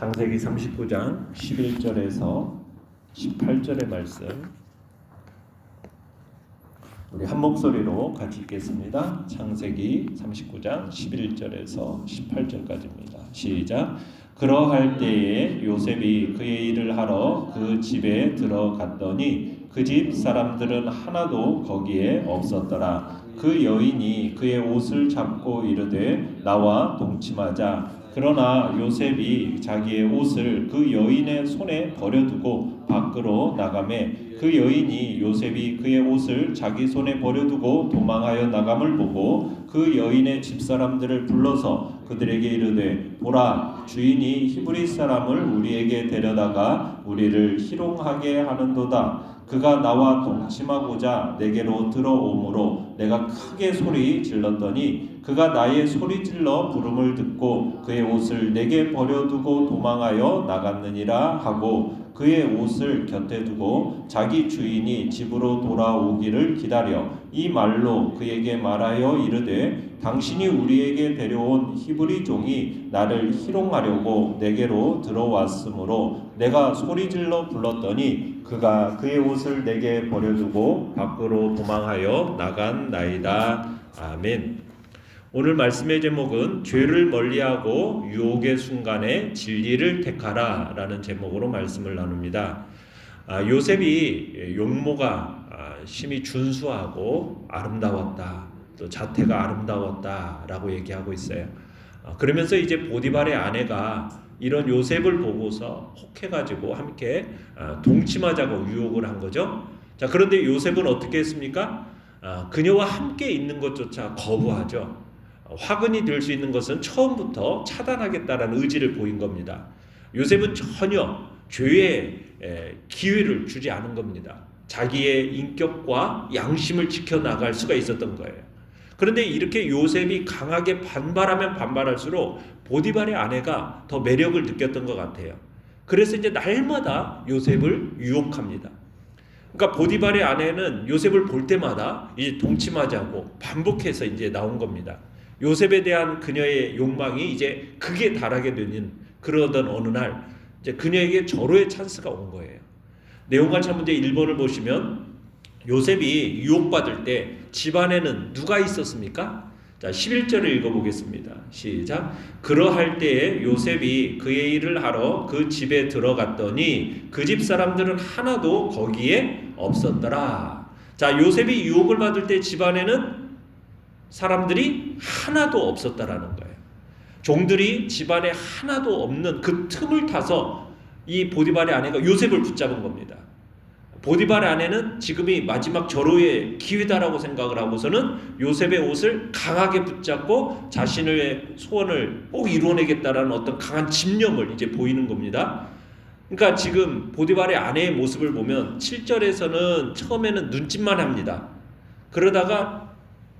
창세기 39장 11절에서 18절의 말씀 우리 한 목소리로 같이 읽겠습니다. 창세기 39장 11절에서 18절까지입니다. 시작. 그러할 때에 요셉이 그의 일을 하러 그 집에 들어갔더니 그 집 사람들은 하나도 거기에 없었더라. 그 여인이 그의 옷을 잡고 이르되 나와 동침하자. 그러나 요셉이 자기의 옷을 그 여인의 손에 버려두고 밖으로 나가매 그 여인이 요셉이 그의 옷을 자기 손에 버려두고 도망하여 나감을 보고 그 여인의 집사람들을 불러서 그들에게 이르되 보라, 주인이 히브리 사람을 우리에게 데려다가 우리를 희롱하게 하는도다. 그가 나와 동침하고자 내게로 들어오므로 내가 크게 소리 질렀더니 그가 나의 소리 질러 부름을 듣고 그의 옷을 내게 버려두고 도망하여 나갔느니라 하고 그의 옷을 곁에 두고 자기 주인이 집으로 돌아오기를 기다려 이 말로 그에게 말하여 이르되 당신이 우리에게 데려온 히브리 종이 나를 희롱하려고 내게로 들어왔으므로 내가 소리질러 불렀더니 그가 그의 옷을 내게 버려두고 밖으로 도망하여 나간나이다. 아멘. 오늘 말씀의 제목은 죄를 멀리하고 유혹의 순간에 진리를 택하라 라는 제목으로 말씀을 나눕니다. 요셉이 용모가 심히 준수하고 아름다웠다, 또 자태가 아름다웠다 라고 얘기하고 있어요. 그러면서 이제 보디발의 아내가 이런 요셉을 보고서 혹해가지고 함께 동침하자고 유혹을 한 거죠. 자, 그런데 요셉은 어떻게 했습니까? 그녀와 함께 있는 것조차 거부하죠. 화근이 될 수 있는 것은 처음부터 차단하겠다라는 의지를 보인 겁니다. 요셉은 전혀 죄의 기회를 주지 않은 겁니다. 자기의 인격과 양심을 지켜나갈 수가 있었던 거예요. 그런데 이렇게 요셉이 강하게 반발하면 반발할수록 보디발의 아내가 더 매력을 느꼈던 것 같아요. 그래서 이제 날마다 요셉을 유혹합니다. 그러니까 보디발의 아내는 요셉을 볼 때마다 이제 동침하자고 반복해서 이제 나온 겁니다. 요셉에 대한 그녀의 욕망이 이제 극에 달하게 되는 그러던 어느 날 이제 그녀에게 절호의 찬스가 온 거예요. 내용과 문제 1번을 보시면 요셉이 유혹받을 때 집안에는 누가 있었습니까? 자, 11절을 읽어보겠습니다. 시작. 그러할 때에 요셉이 그의 일을 하러 그 집에 들어갔더니 그 집 사람들은 하나도 거기에 없었더라. 자, 요셉이 유혹을 받을 때 집안에는 사람들이 하나도 없었다라는 거예요. 종들이 집안에 하나도 없는 그 틈을 타서 이 보디발의 아내가 요셉을 붙잡은 겁니다. 보디발의 아내는 지금이 마지막 절호의 기회다라고 생각을 하고서는 요셉의 옷을 강하게 붙잡고 자신의 소원을 꼭 이루어내겠다라는 어떤 강한 집념을 이제 보이는 겁니다. 그러니까 지금 보디발의 아내의 모습을 보면 7절에서는 처음에는 눈짓만 합니다. 그러다가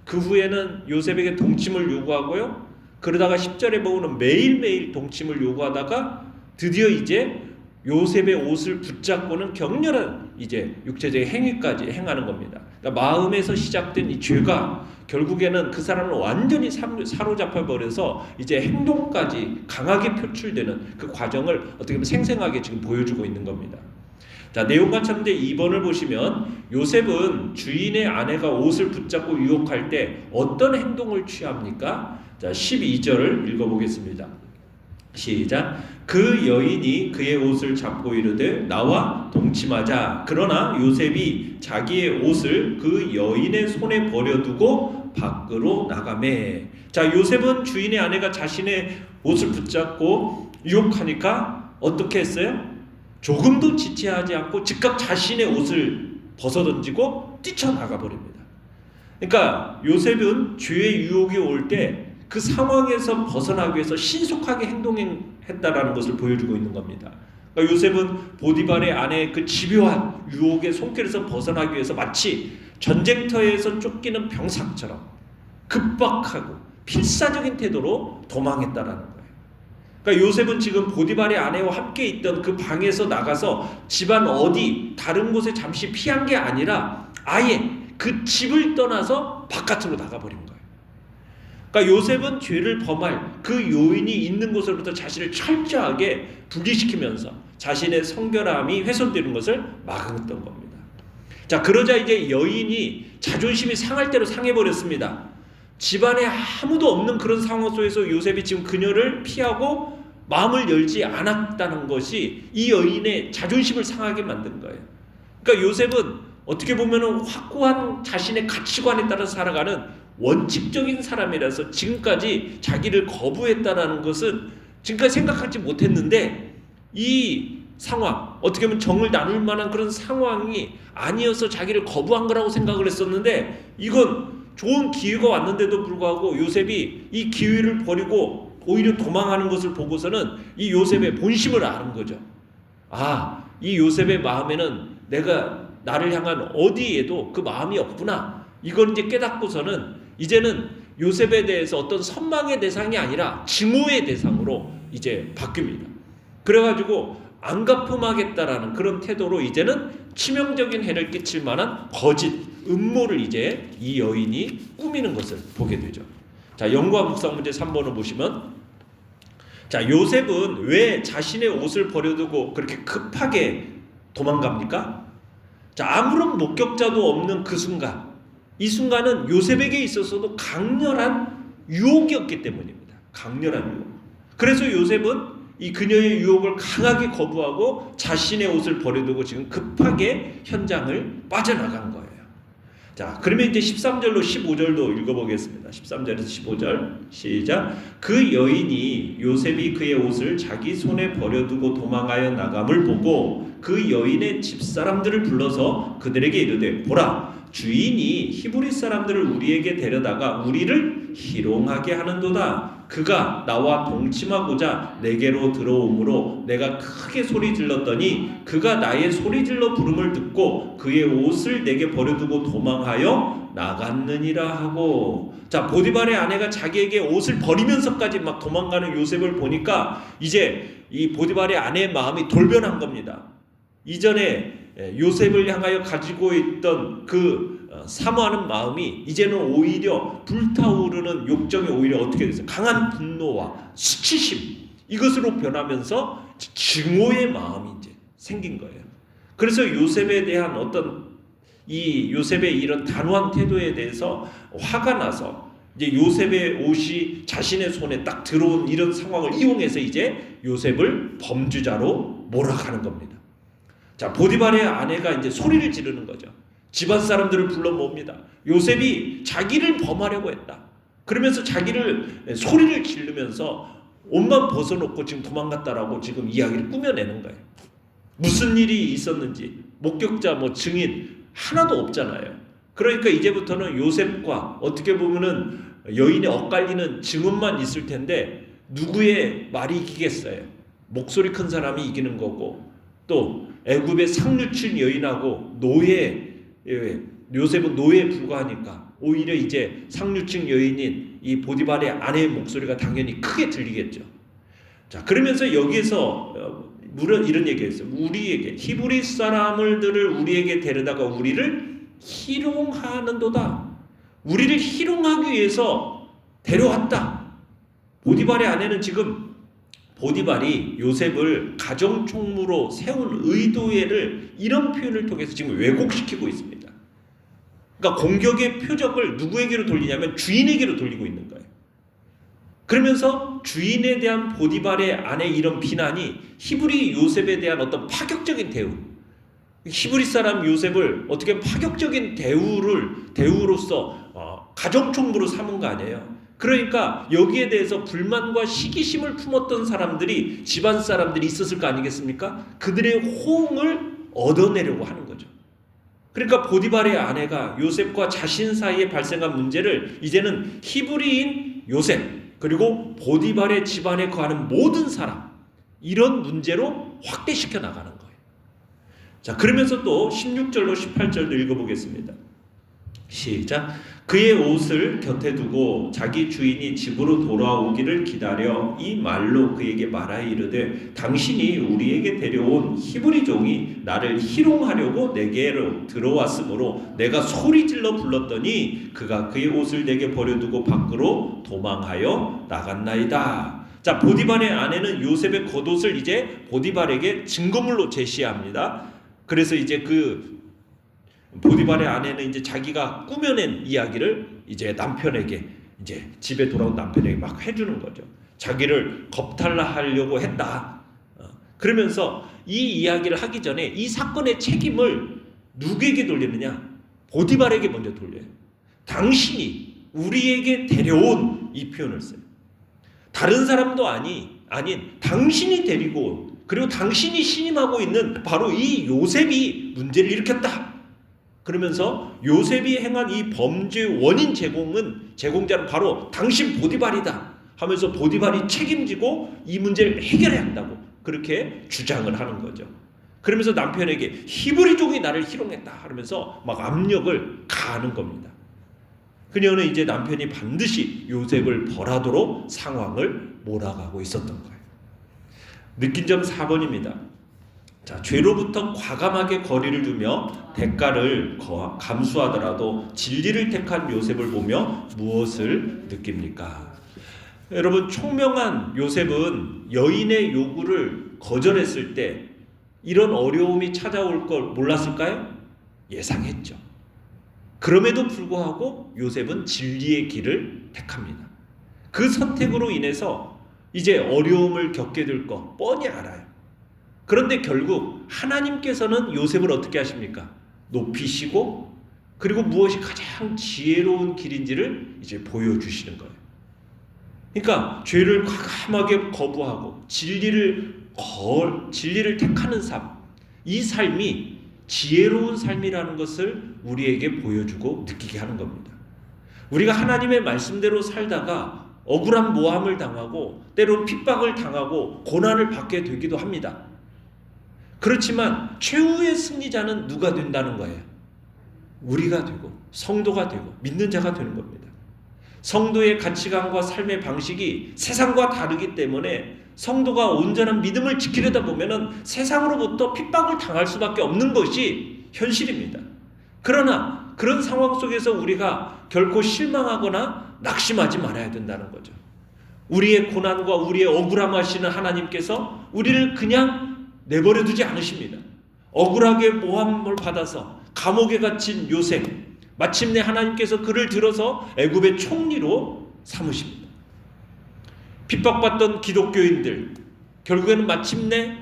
그 후에는 요셉에게 동침을 요구하고요. 그러다가 10절에 보면 매일매일 동침을 요구하다가 드디어 이제 요셉의 옷을 붙잡고는 격렬한 이제 육체적인 행위까지 행하는 겁니다. 그러니까 마음에서 시작된 이 죄가 결국에는 그 사람을 완전히 사로잡아 버려서 이제 행동까지 강하게 표출되는 그 과정을 어떻게 보면 생생하게 지금 보여주고 있는 겁니다. 자, 내용과 참대 2번을 보시면 요셉은 주인의 아내가 옷을 붙잡고 유혹할 때 어떤 행동을 취합니까? 자, 12절을 읽어보겠습니다. 시작. 그 여인이 그의 옷을 잡고 이르되 나와 동침하자. 그러나 요셉이 자기의 옷을 그 여인의 손에 버려두고 밖으로 나가매. 자, 요셉은 주인의 아내가 자신의 옷을 붙잡고 유혹하니까 어떻게 했어요? 조금도 지체하지 않고 즉각 자신의 옷을 벗어던지고 뛰쳐나가 버립니다. 그러니까 요셉은 죄의 유혹이 올 때 그 상황에서 벗어나기 위해서 신속하게 행동했다라는 것을 보여주고 있는 겁니다. 그러니까 요셉은 보디발의 아내의 그 집요한 유혹의 손길에서 벗어나기 위해서 마치 전쟁터에서 쫓기는 병사처럼 급박하고 필사적인 태도로 도망했다라는 거예요. 그러니까 요셉은 지금 보디발의 아내와 함께 있던 그 방에서 나가서 집안 어디 다른 곳에 잠시 피한 게 아니라 아예 그 집을 떠나서 바깥으로 나가버린 거예요. 그러니까 요셉은 죄를 범할 그 요인이 있는 곳으로부터 자신을 철저하게 분리시키면서 자신의 성결함이 훼손되는 것을 막았던 겁니다. 자, 그러자 이제 여인이 자존심이 상할 대로 상해버렸습니다. 집안에 아무도 없는 그런 상황 속에서 요셉이 지금 그녀를 피하고 마음을 열지 않았다는 것이 이 여인의 자존심을 상하게 만든 거예요. 그러니까 요셉은 어떻게 보면 확고한 자신의 가치관에 따라 살아가는 원칙적인 사람이라서 지금까지 자기를 거부했다는 것은 지금까지 생각하지 못했는데, 이 상황, 어떻게 보면 정을 나눌 만한 그런 상황이 아니어서 자기를 거부한 거라고 생각을 했었는데, 이건 좋은 기회가 왔는데도 불구하고 요셉이 이 기회를 버리고 오히려 도망하는 것을 보고서는 이 요셉의 본심을 아는 거죠. 아, 이 요셉의 마음에는 내가 나를 향한 어디에도 그 마음이 없구나. 이걸 이제 깨닫고서는 이제는 요셉에 대해서 어떤 선망의 대상이 아니라 증오의 대상으로 이제 바뀝니다. 그래가지고 안 갚음하겠다라는 그런 태도로 이제는 치명적인 해를 끼칠 만한 거짓, 음모를 이제 이 여인이 꾸미는 것을 보게 되죠. 자, 연구와 묵상 문제 3번을 보시면, 자, 요셉은 왜 자신의 옷을 버려두고 그렇게 급하게 도망갑니까? 자, 아무런 목격자도 없는 그 순간, 이 순간은 요셉에게 있어서도 강렬한 유혹이었기 때문입니다. 강렬한 유혹. 그래서 요셉은 이 그녀의 유혹을 강하게 거부하고 자신의 옷을 버려두고 지금 급하게 현장을 빠져나간 거예요. 자, 그러면 이제 13절로 15절도 읽어보겠습니다. 13절에서 15절 시작. 그 여인이 요셉이 그의 옷을 자기 손에 버려두고 도망하여 나감을 보고 그 여인의 집사람들을 불러서 그들에게 이르되, 보라, 주인이 히브리 사람들을 우리에게 데려다가 우리를 희롱하게 하는도다. 그가 나와 동침하고자 내게로 들어오므로 내가 크게 소리 질렀더니 그가 나의 소리 질러 부름을 듣고 그의 옷을 내게 버려두고 도망하여 나갔느니라 하고. 자, 보디발의 아내가 자기에게 옷을 버리면서까지 막 도망가는 요셉을 보니까 이제 이 보디발의 아내의 마음이 돌변한 겁니다. 이전에 요셉을 향하여 가지고 있던 그 사모하는 마음이 이제는 오히려 불타오르는 욕정이 오히려 어떻게 됐어요? 강한 분노와 수치심, 이것으로 변하면서 증오의 마음이 이제 생긴 거예요. 그래서 요셉에 대한 어떤 이 요셉의 이런 단호한 태도에 대해서 화가 나서 이제 요셉의 옷이 자신의 손에 딱 들어온 이런 상황을 이용해서 이제 요셉을 범죄자로 몰아가는 겁니다. 자, 보디발의 아내가 이제 소리를 지르는 거죠. 집안 사람들을 불러 모읍니다. 요셉이 자기를 범하려고 했다. 그러면서 자기를 소리를 지르면서 옷만 벗어놓고 지금 도망갔다라고 지금 이야기를 꾸며내는 거예요. 무슨 일이 있었는지 목격자, 증인 하나도 없잖아요. 그러니까 이제부터는 요셉과 어떻게 보면은 여인의 엇갈리는 증언만 있을 텐데 누구의 말이 이기겠어요? 목소리 큰 사람이 이기는 거고, 또 애굽의 상류층 여인하고 요셉은 노예에 불과하니까 오히려 이제 상류층 여인인 이 보디발의 아내의 목소리가 당연히 크게 들리겠죠. 자, 그러면서 여기에서 이런 얘기했어요. 우리에게 히브리 사람들을 우리에게 데려다가 우리를 희롱하는도다. 우리를 희롱하기 위해서 데려왔다. 보디발의 아내는 지금 보디발이 요셉을 가정총무로 세운 의도를 이런 표현을 통해서 지금 왜곡시키고 있습니다. 그러니까 공격의 표적을 누구에게로 돌리냐면 주인에게로 돌리고 있는 거예요. 그러면서 주인에 대한 보디발의 아내의 이런 비난이 히브리 요셉에 대한 어떤 파격적인 대우, 히브리 사람 요셉을 어떻게 파격적인 대우로서 가정총무로 삼은 거 아니에요. 그러니까 여기에 대해서 불만과 시기심을 품었던 사람들이, 집안 사람들이 있었을 거 아니겠습니까? 그들의 호응을 얻어내려고 하는 거죠. 그러니까 보디발의 아내가 요셉과 자신 사이에 발생한 문제를 이제는 히브리인 요셉 그리고 보디발의 집안에 거하는 모든 사람, 이런 문제로 확대시켜 나가는 거예요. 자, 그러면서 또 16절로 18절도 읽어보겠습니다. 시작. 그의 옷을 곁에 두고 자기 주인이 집으로 돌아오기를 기다려 이 말로 그에게 말하여 이르되, 당신이 우리에게 데려온 히브리 종이 나를 희롱하려고 내게로 들어왔으므로 내가 소리질러 불렀더니 그가 그의 옷을 내게 버려두고 밖으로 도망하여 나갔나이다. 자, 보디발의 아내는 요셉의 겉옷을 이제 보디발에게 증거물로 제시합니다. 그래서 이제 그 보디발의 아내는 이제 자기가 꾸며낸 이야기를 이제 남편에게, 이제 집에 돌아온 남편에게 막 해주는 거죠. 자기를 겁탈하려고 했다. 그러면서 이 이야기를 하기 전에 이 사건의 책임을 누구에게 돌리느냐? 보디발에게 먼저 돌려요. 당신이 우리에게 데려온, 이 표현을 써요. 다른 사람도 아닌 당신이 데리고 온, 그리고 당신이 신임하고 있는 바로 이 요셉이 문제를 일으켰다. 그러면서 요셉이 행한 이 범죄 원인 제공자는 바로 당신 보디발이다 하면서 보디발이 책임지고 이 문제를 해결해야 한다고 그렇게 주장을 하는 거죠. 그러면서 남편에게 히브리족이 나를 희롱했다 하면서 막 압력을 가하는 겁니다. 그녀는 이제 남편이 반드시 요셉을 벌하도록 상황을 몰아가고 있었던 거예요. 느낀 점 4번입니다. 자, 죄로부터 과감하게 거리를 두며 대가를 감수하더라도 진리를 택한 요셉을 보며 무엇을 느낍니까? 여러분, 총명한 요셉은 여인의 요구를 거절했을 때 이런 어려움이 찾아올 걸 몰랐을까요? 예상했죠. 그럼에도 불구하고 요셉은 진리의 길을 택합니다. 그 선택으로 인해서 이제 어려움을 겪게 될 거 뻔히 알아요. 그런데 결국 하나님께서는 요셉을 어떻게 하십니까? 높이시고 그리고 무엇이 가장 지혜로운 길인지를 이제 보여주시는 거예요. 그러니까 죄를 과감하게 거부하고 진리를 택하는 삶, 이 삶이 지혜로운 삶이라는 것을 우리에게 보여주고 느끼게 하는 겁니다. 우리가 하나님의 말씀대로 살다가 억울한 모함을 당하고 때론 핍박을 당하고 고난을 받게 되기도 합니다. 그렇지만 최후의 승리자는 누가 된다는 거예요? 우리가 되고 성도가 되고 믿는 자가 되는 겁니다. 성도의 가치관과 삶의 방식이 세상과 다르기 때문에 성도가 온전한 믿음을 지키려다 보면은 세상으로부터 핍박을 당할 수밖에 없는 것이 현실입니다. 그러나 그런 상황 속에서 우리가 결코 실망하거나 낙심하지 말아야 된다는 거죠. 우리의 고난과 우리의 억울함하시는 하나님께서 우리를 그냥 내버려 두지 않으십니다. 억울하게 모함을 받아서 감옥에 갇힌 요셉, 마침내 하나님께서 그를 들어서 애굽의 총리로 삼으십니다. 핍박받던 기독교인들, 결국에는 마침내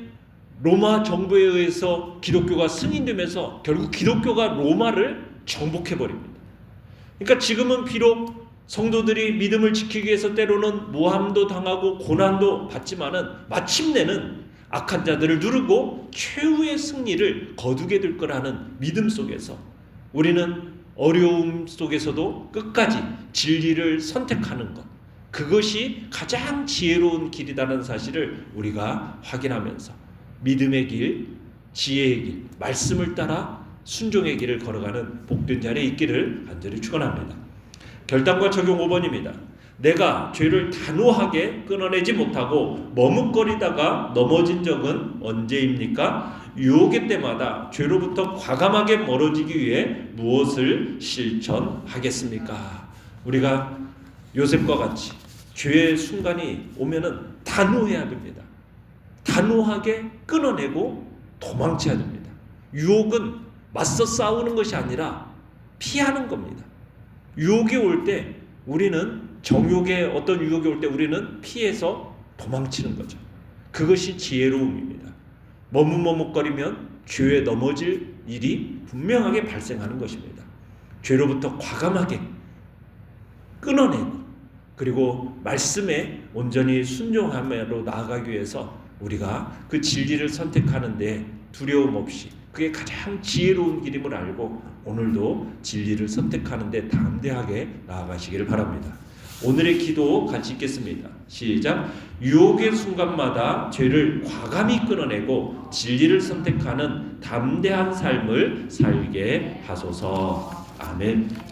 로마 정부에 의해서 기독교가 승인되면서 결국 기독교가 로마를 정복해버립니다. 그러니까 지금은 비록 성도들이 믿음을 지키기 위해서 때로는 모함도 당하고 고난도 받지만은 마침내는 악한 자들을 누르고 최후의 승리를 거두게 될 거라는 믿음 속에서 우리는 어려움 속에서도 끝까지 진리를 선택하는 것, 그것이 가장 지혜로운 길이라는 사실을 우리가 확인하면서 믿음의 길, 지혜의 길, 말씀을 따라 순종의 길을 걸어가는 복된 자리에 있기를 간절히 축원합니다. 결단과 적용 5번입니다. 내가 죄를 단호하게 끊어내지 못하고 머뭇거리다가 넘어진 적은 언제입니까? 유혹의 때마다 죄로부터 과감하게 멀어지기 위해 무엇을 실천하겠습니까? 우리가 요셉과 같이 죄의 순간이 오면은 단호해야 됩니다. 단호하게 끊어내고 도망쳐야 됩니다. 유혹은 맞서 싸우는 것이 아니라 피하는 겁니다. 유혹이 올 때 우리는 어떤 유혹이 올 때 우리는 피해서 도망치는 거죠. 그것이 지혜로움입니다. 머뭇머뭇거리면 죄에 넘어질 일이 분명하게 발생하는 것입니다. 죄로부터 과감하게 끊어내고 그리고 말씀에 온전히 순종함으로 나아가기 위해서 우리가 그 진리를 선택하는데 두려움 없이 그게 가장 지혜로운 길임을 알고 오늘도 진리를 선택하는데 담대하게 나아가시기를 바랍니다. 오늘의 기도 같이 읽겠습니다. 시작. 유혹의 순간마다 죄를 과감히 끊어내고 진리를 선택하는 담대한 삶을 살게 하소서. 아멘.